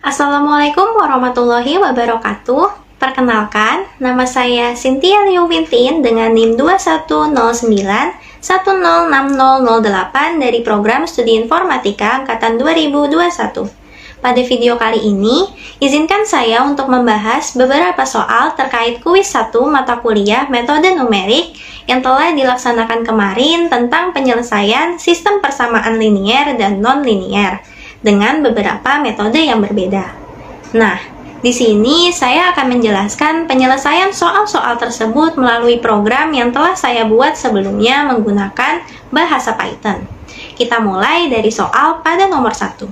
Assalamualaikum warahmatullahi wabarakatuh. Perkenalkan, nama saya Cynthia Liu Wintin dengan NIM 2109106008 dari Program Studi Informatika Angkatan 2021. Pada video kali ini, izinkan saya untuk membahas beberapa soal terkait kuis 1 mata kuliah metode numerik yang telah dilaksanakan kemarin tentang penyelesaian sistem persamaan linier dan non-linier dengan beberapa metode yang berbeda. Nah, di sini saya akan menjelaskan penyelesaian soal-soal tersebut melalui program yang telah saya buat sebelumnya menggunakan bahasa Python. Kita mulai dari soal pada nomor 1.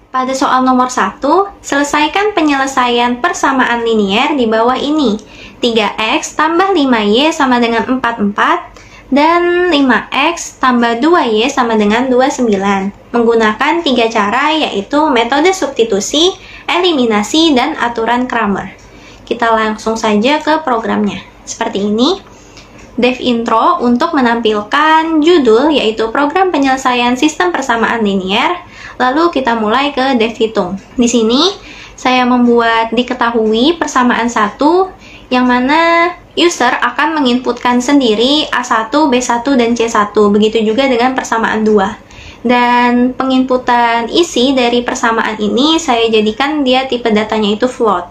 Pada soal nomor 1, selesaikan penyelesaian persamaan linier di bawah ini. 3x tambah 5y sama dengan 44 dan 5x tambah 2y sama dengan 29. Menggunakan 3 cara, yaitu metode substitusi, eliminasi, dan aturan Cramer. Kita langsung saja ke programnya. Seperti ini. Dev intro untuk menampilkan judul, yaitu program penyelesaian sistem persamaan linier. Lalu kita mulai ke dev hitung. Di sini saya membuat diketahui persamaan 1 yang mana user akan menginputkan sendiri A1, B1, dan C1. Begitu juga dengan persamaan 2. Dan penginputan isi dari persamaan ini saya jadikan dia tipe datanya itu float.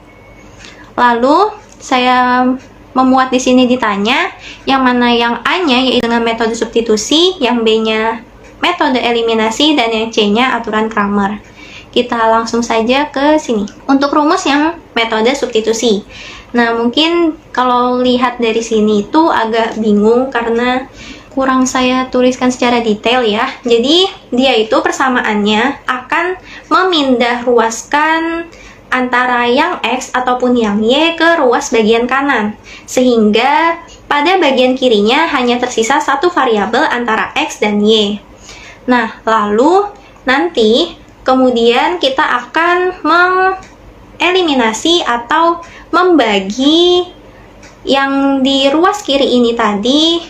Lalu saya memuat di sini ditanya yang mana yang A-nya yaitu dengan metode substitusi, yang B-nya metode eliminasi, dan yang C-nya aturan Cramer. Kita langsung saja ke sini. Untuk rumus yang metode substitusi. Nah, mungkin kalau lihat dari sini itu agak bingung karena kurang saya tuliskan secara detail ya. Jadi, dia itu persamaannya akan memindah ruaskan antara yang X ataupun yang Y ke ruas bagian kanan. Sehingga pada bagian kirinya hanya tersisa satu variabel antara X dan Y. Nah, lalu nanti kemudian kita akan mengeliminasi atau membagi yang di ruas kiri ini tadi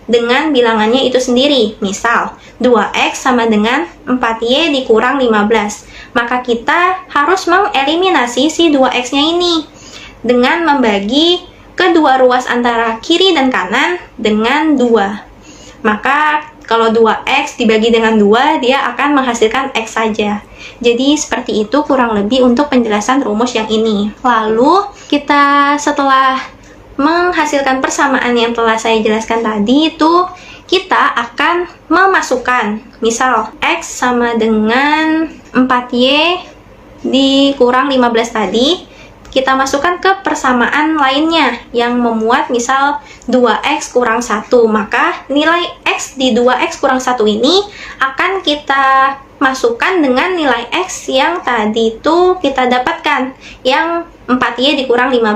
dengan bilangannya itu sendiri. Misal, 2x sama dengan 4y dikurang 15. Maka kita harus mengeliminasi si 2x-nya ini dengan membagi kedua ruas antara kiri dan kanan dengan 2. Maka kalau 2x dibagi dengan 2, dia akan menghasilkan x saja. Jadi seperti itu kurang lebih untuk penjelasan rumus yang ini. Lalu kita setelah menghasilkan persamaan yang telah saya jelaskan tadi itu, kita akan memasukkan misal x sama dengan 4y dikurang 15 tadi. Kita masukkan ke persamaan lainnya yang memuat misal 2x kurang 1. Maka nilai x di 2x kurang 1 ini akan kita masukkan dengan nilai x yang tadi itu kita dapatkan, yang 4y dikurang 15.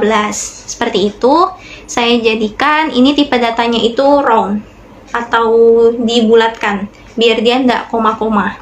Seperti itu, saya jadikan ini tipe datanya itu round atau dibulatkan, biar dia tidak koma-koma.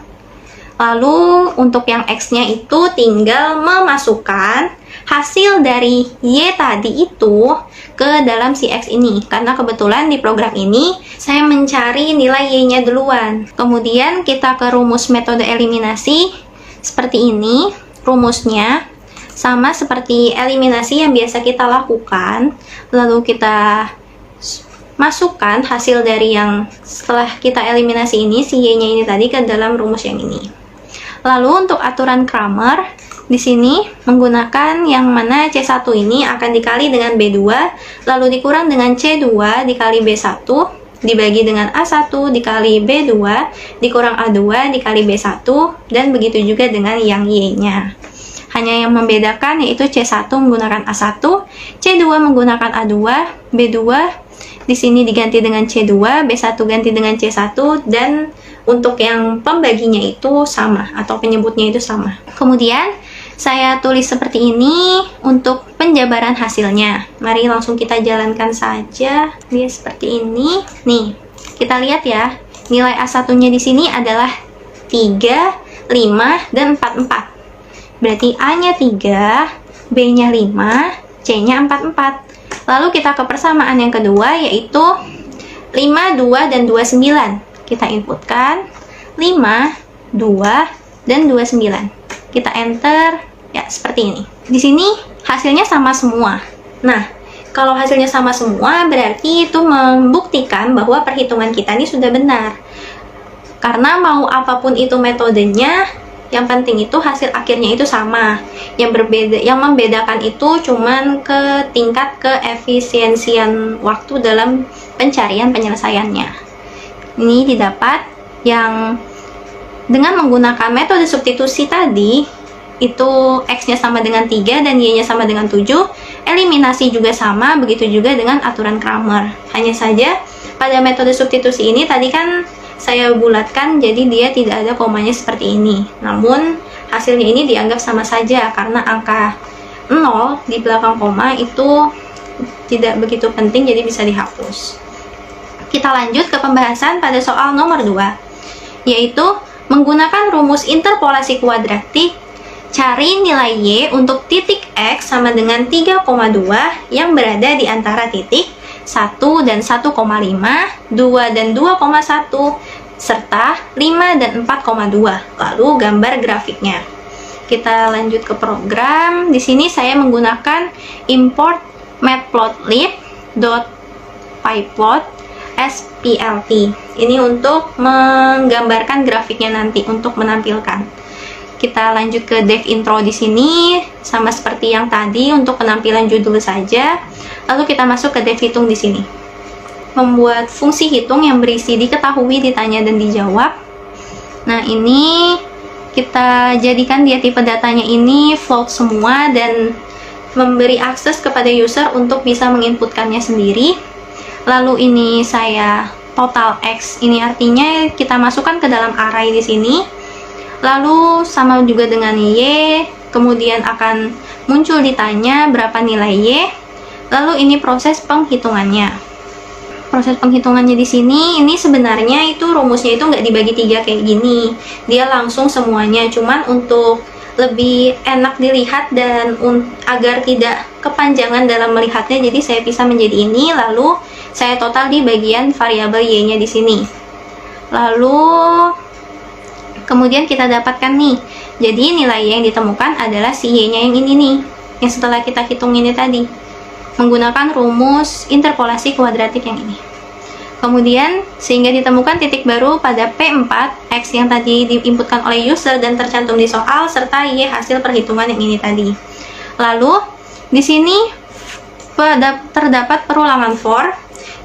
Lalu untuk yang x-nya itu tinggal memasukkan hasil dari y tadi itu ke dalam si x ini. Karena kebetulan di program ini saya mencari nilai y-nya duluan. Kemudian kita ke rumus metode eliminasi. Seperti ini rumusnya. Sama seperti eliminasi yang biasa kita lakukan. Lalu kita masukkan hasil dari yang setelah kita eliminasi ini, si y-nya ini tadi, ke dalam rumus yang ini. Lalu untuk aturan Cramer, di sini menggunakan yang mana C1 ini akan dikali dengan B2, lalu dikurang dengan C2 dikali B1, dibagi dengan A1 dikali B2, dikurang A2 dikali B1, dan begitu juga dengan yang Y-nya. Hanya yang membedakan yaitu C1 menggunakan A1, C2 menggunakan A2, B2 di sini diganti dengan C2, B1 ganti dengan C1, dan untuk yang pembaginya itu sama, atau penyebutnya itu sama. Kemudian, saya tulis seperti ini untuk penjabaran hasilnya. Mari langsung kita jalankan saja. Dia seperti ini. Nih, kita lihat ya. Nilai A1-nya di sini adalah 3, 5, dan 44. Berarti A-nya 3, B-nya 5, C-nya 44. Lalu kita ke persamaan yang kedua, yaitu 5, 2, dan 29. Kita inputkan 5, 2, dan 29. Kita enter, ya Ya, seperti ini. Di sini hasilnya sama semua. Nah, kalau hasilnya sama semua, berarti itu membuktikan bahwa perhitungan kita ini sudah benar. Karena mau apapun itu metodenya, yang penting itu hasil akhirnya itu sama. Yang membedakan itu cuman ke tingkat keefisiensian waktu dalam pencarian penyelesaiannya. Ini didapat yang dengan menggunakan metode substitusi tadi, itu X-nya sama dengan 3 dan Y-nya sama dengan 7, eliminasi juga sama, begitu juga dengan aturan Cramer. Hanya saja pada metode substitusi ini tadi kan saya bulatkan, jadi dia tidak ada komanya seperti ini. Namun hasilnya ini dianggap sama saja karena angka 0 di belakang koma itu tidak begitu penting, jadi bisa dihapus. Kita lanjut ke pembahasan pada soal nomor 2, yaitu menggunakan rumus interpolasi kuadratik, cari nilai Y untuk titik X sama dengan 3,2 yang berada di antara titik 1 dan 1,5, 2 dan 2,1, serta 5 dan 4,2. Lalu gambar grafiknya. Kita lanjut ke program. Di sini saya menggunakan import matplotlib.pyplot SPLT. Ini untuk menggambarkan grafiknya nanti untuk menampilkan. Kita lanjut ke dev intro di sini, sama seperti yang tadi untuk penampilan judul saja. Lalu kita masuk ke dev hitung di sini. Membuat fungsi hitung yang berisi diketahui, ditanya, dan dijawab. Nah, ini kita jadikan dia tipe datanya ini float semua dan memberi akses kepada user untuk bisa menginputkannya sendiri. Lalu ini saya total X, ini artinya kita masukkan ke dalam array di sini. Lalu sama juga dengan Y, kemudian akan muncul ditanya berapa nilai Y. Lalu ini proses penghitungannya. Proses penghitungannya di sini, ini sebenarnya itu rumusnya itu nggak dibagi 3 kayak gini. Dia langsung semuanya, cuman untuk lebih enak dilihat dan agar tidak kepanjangan dalam melihatnya, jadi saya pisah menjadi ini, lalu saya total di bagian variabel Y-nya di sini. Lalu kemudian kita dapatkan nih, jadi nilai Y yang ditemukan adalah si Y-nya yang ini nih, yang setelah kita hitung ini tadi, menggunakan rumus interpolasi kuadratik yang ini. Kemudian, sehingga ditemukan titik baru pada P4, X yang tadi diinputkan oleh user dan tercantum di soal, serta Y hasil perhitungan yang ini tadi. Lalu, di sini terdapat perulangan for,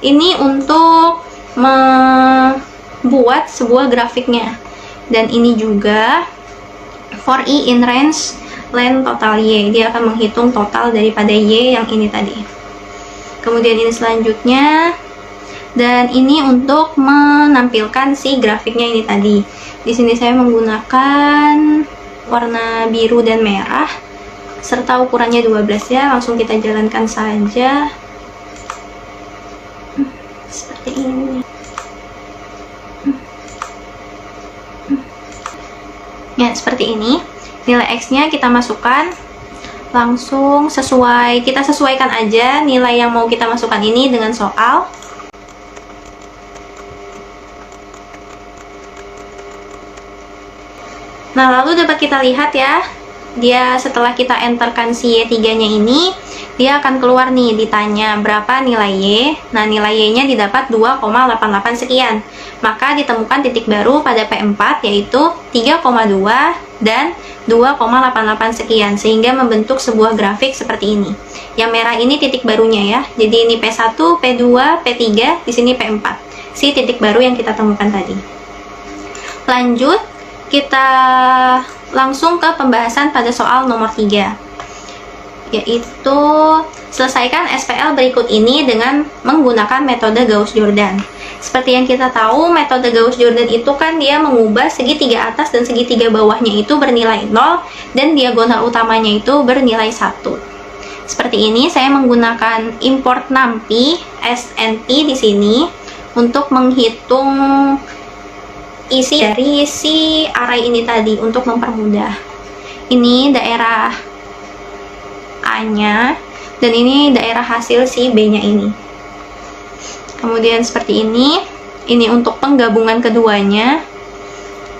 ini untuk membuat sebuah grafiknya. Dan ini juga for I in range len total Y, dia akan menghitung total daripada Y yang ini tadi. Kemudian ini selanjutnya, dan ini untuk menampilkan si grafiknya ini tadi. Di sini saya menggunakan warna biru dan merah serta ukurannya 12 ya, langsung kita jalankan saja. Seperti ini. Ya, seperti ini. Nilai X-nya kita masukkan langsung sesuai, kita sesuaikan aja nilai yang mau kita masukkan ini dengan soal. Nah, lalu dapat kita lihat ya, dia setelah kita enterkan si Y3-nya ini, dia akan keluar nih, ditanya berapa nilai Y. Nah, nilai Y-nya didapat 2,88 sekian. Maka ditemukan titik baru pada P4, yaitu 3,2 dan 2,88 sekian, sehingga membentuk sebuah grafik seperti ini. Yang merah ini titik barunya ya, jadi ini P1, P2, P3, di sini P4. Si titik baru yang kita temukan tadi. Lanjut, kita langsung ke pembahasan pada soal nomor 3, yaitu selesaikan SPL berikut ini dengan menggunakan metode Gauss-Jordan. Seperti yang kita tahu, metode Gauss-Jordan itu kan dia mengubah segitiga atas dan segitiga bawahnya itu bernilai 0 dan diagonal utamanya itu bernilai 1. Seperti ini, saya menggunakan import numpy SNP di sini untuk menghitung isi dari si array ini tadi untuk mempermudah. Ini daerah A-nya dan ini daerah hasil si B-nya ini. Kemudian seperti ini untuk penggabungan keduanya.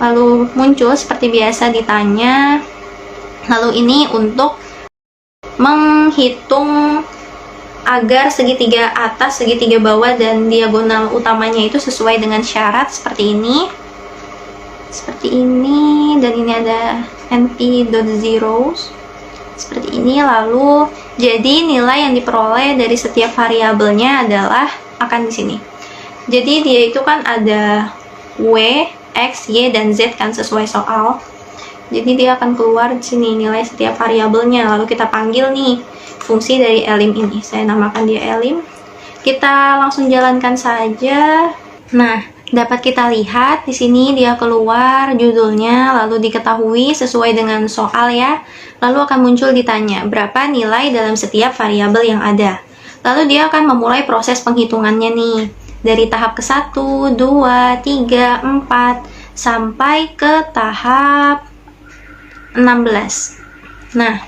Lalu muncul seperti biasa ditanya Lalu ini untuk menghitung agar segitiga atas, segitiga bawah, dan diagonal utamanya itu sesuai dengan syarat seperti ini. Dan ini ada np.zeros seperti ini. Lalu jadi nilai yang diperoleh dari setiap variabelnya adalah akan di sini. Jadi dia itu kan ada w, x, y, dan z kan sesuai soal. Jadi dia akan keluar di sini nilai setiap variabelnya. Lalu kita panggil nih fungsi dari elim ini. Saya namakan dia elim. Kita langsung jalankan saja. Nah, dapat kita lihat di sini dia keluar judulnya, lalu diketahui sesuai dengan soal ya. Lalu akan muncul ditanya berapa nilai dalam setiap variabel yang ada. Lalu dia akan memulai proses penghitungannya nih. Dari tahap ke 1, 2, 3, 4 sampai ke tahap 16. Nah,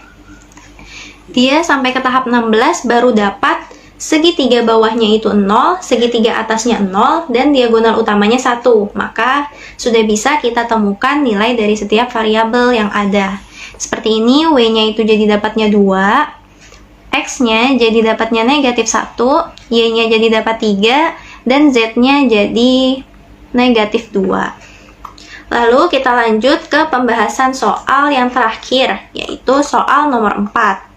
dia sampai ke tahap 16 baru dapat segitiga bawahnya itu 0, segitiga atasnya 0, dan diagonal utamanya 1. Maka sudah bisa kita temukan nilai dari setiap variabel yang ada. Seperti ini, W-nya itu jadi dapatnya 2, X-nya jadi dapatnya negatif 1, Y-nya jadi dapat 3, dan Z-nya jadi negatif 2. Lalu kita lanjut ke pembahasan soal yang terakhir, yaitu soal nomor 4.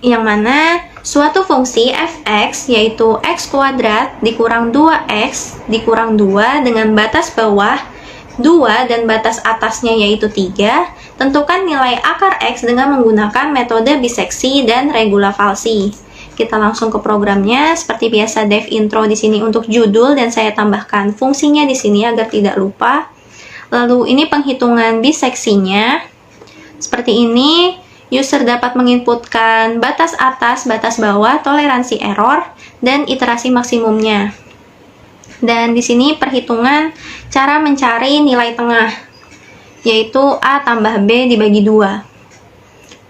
Yang mana suatu fungsi f(x) yaitu x kuadrat dikurang 2x dikurang 2 dengan batas bawah 2 dan batas atasnya yaitu 3, tentukan nilai akar x dengan menggunakan metode biseksi dan regula falsi. Kita langsung ke programnya. Seperti biasa, dev intro di sini untuk judul, dan saya tambahkan fungsinya di sini agar tidak lupa. Lalu ini penghitungan biseksinya. Seperti ini, user dapat menginputkan batas atas, batas bawah, toleransi error, dan iterasi maksimumnya. Dan di sini perhitungan cara mencari nilai tengah, yaitu A tambah B dibagi 2.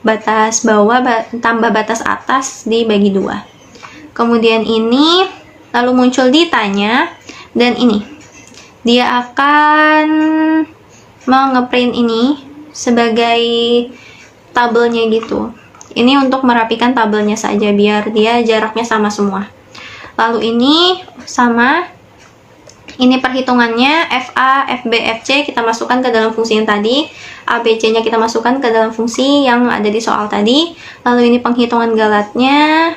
Batas bawah tambah batas atas dibagi 2. Kemudian ini lalu muncul ditanya, dan ini dia akan mengeprint ini sebagai tabelnya gitu. Ini untuk merapikan tabelnya saja biar dia jaraknya sama semua. Lalu ini sama. Ini perhitungannya FA, FB, FC kita masukkan ke dalam fungsi yang tadi. ABC-nya kita masukkan ke dalam fungsi yang ada di soal tadi. Lalu ini penghitungan galatnya.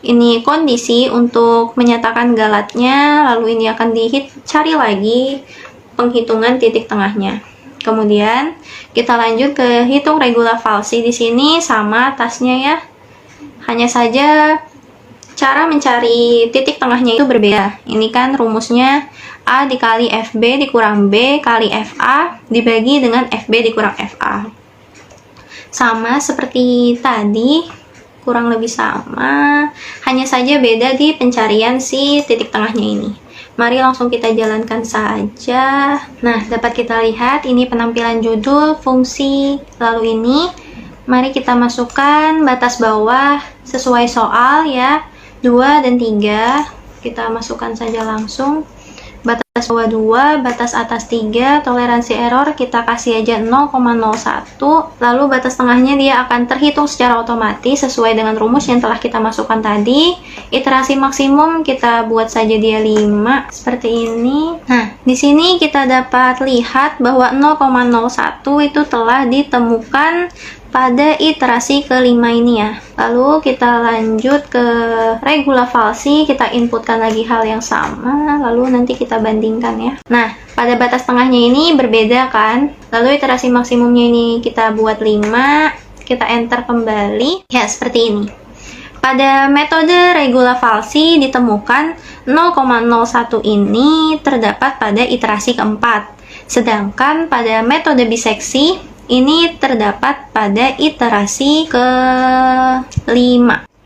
Ini kondisi untuk menyatakan galatnya. Lalu ini akan dicari lagi penghitungan titik tengahnya. Kemudian kita lanjut ke hitung regula falsi. Di sini sama tasnya ya. Hanya saja cara mencari titik tengahnya itu berbeda. Ini kan rumusnya A dikali FB dikurang B kali FA dibagi dengan FB dikurang FA. Sama seperti tadi, kurang lebih sama. Hanya saja beda di pencarian si titik tengahnya ini. Mari langsung kita jalankan saja. Nah, dapat kita lihat ini penampilan judul, fungsi, lalu ini. Mari kita masukkan batas bawah sesuai soal ya. 2 dan 3 kita masukkan saja langsung. Batas bawah 2, batas atas 3, toleransi error kita kasih aja 0,01. Lalu batas tengahnya dia akan terhitung secara otomatis sesuai dengan rumus yang telah kita masukkan tadi. Iterasi maksimum kita buat saja dia 5 seperti ini. Nah, di sini kita dapat lihat bahwa 0,01 itu telah ditemukan pada iterasi kelima ini ya. Lalu kita lanjut ke regula falsi, kita inputkan lagi hal yang sama, lalu nanti kita bandingkan ya. Nah, pada batas tengahnya ini berbeda kan. Lalu iterasi maksimumnya ini kita buat 5, kita enter kembali. Ya, seperti ini. Pada metode regula falsi ditemukan 0,01 ini terdapat pada iterasi keempat. Sedangkan pada metode biseksi ini terdapat pada iterasi ke-5.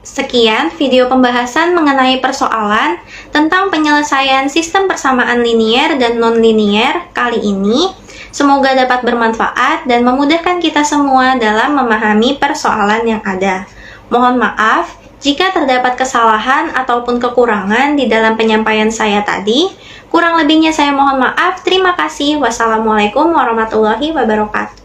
Sekian video pembahasan mengenai persoalan tentang penyelesaian sistem persamaan linier dan non-linier kali ini. Semoga dapat bermanfaat dan memudahkan kita semua dalam memahami persoalan yang ada. Mohon maaf jika terdapat kesalahan ataupun kekurangan di dalam penyampaian saya tadi. Kurang lebihnya saya mohon maaf. Terima kasih. Wassalamualaikum warahmatullahi wabarakatuh.